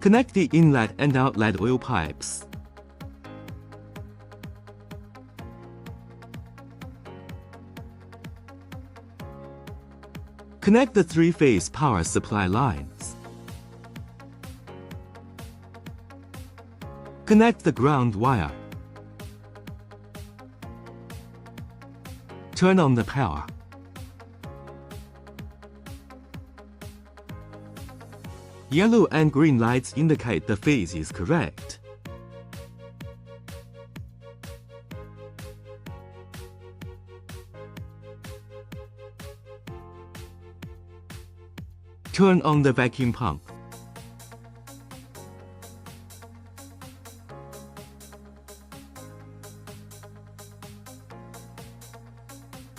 Connect the inlet and outlet oil pipes. Connect the three-phase power supply lines. Connect the ground wire. Turn on the power. Yellow and green lights indicate the phase is correct. Turn on the vacuum pump.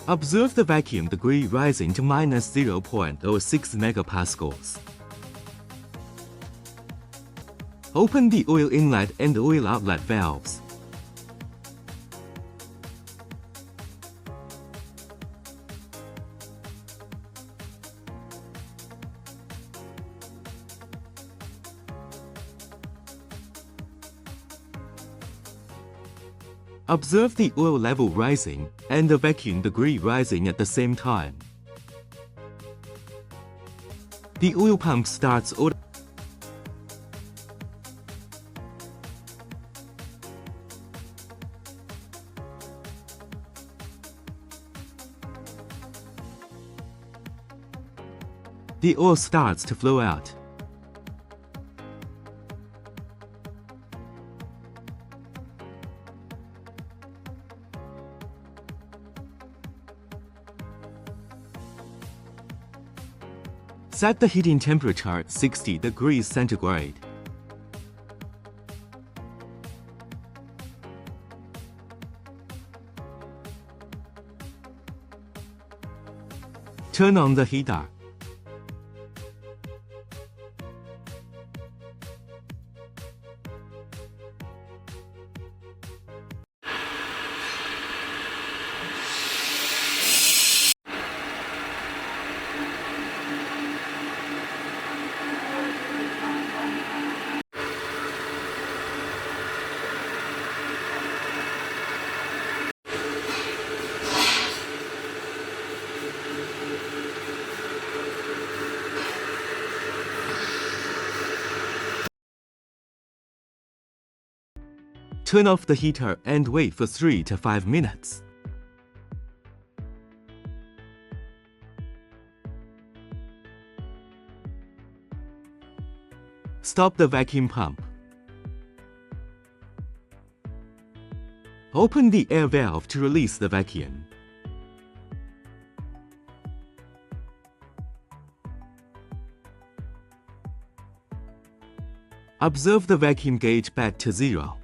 Observe the vacuum degree rising to -0.06 megapascals. Open the oil inlet and oil outlet valves. Observe the oil level rising and the vacuum degree rising at the same time. The oil pump starts auto. The oil starts to flow out. Set the heating temperature at 60 degrees centigrade. Turn on the heater. Turn off the heater and wait for 3 to 5 minutes. Stop the vacuum pump. Open the air valve to release the vacuum. Observe the vacuum gauge back to 0.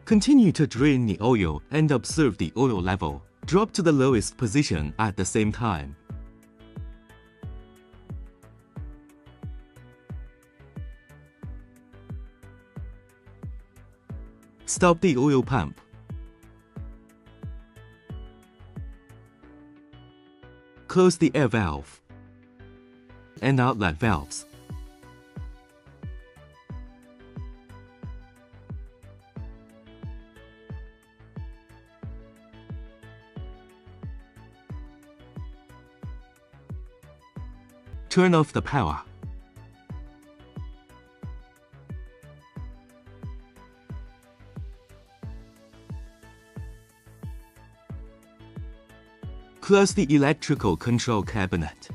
Continue to drain the oil and observe the oil level drop to the lowest position at the same time. Stop the oil pump. Close the air valve and outlet valves. Turn off the power. Close the electrical control cabinet.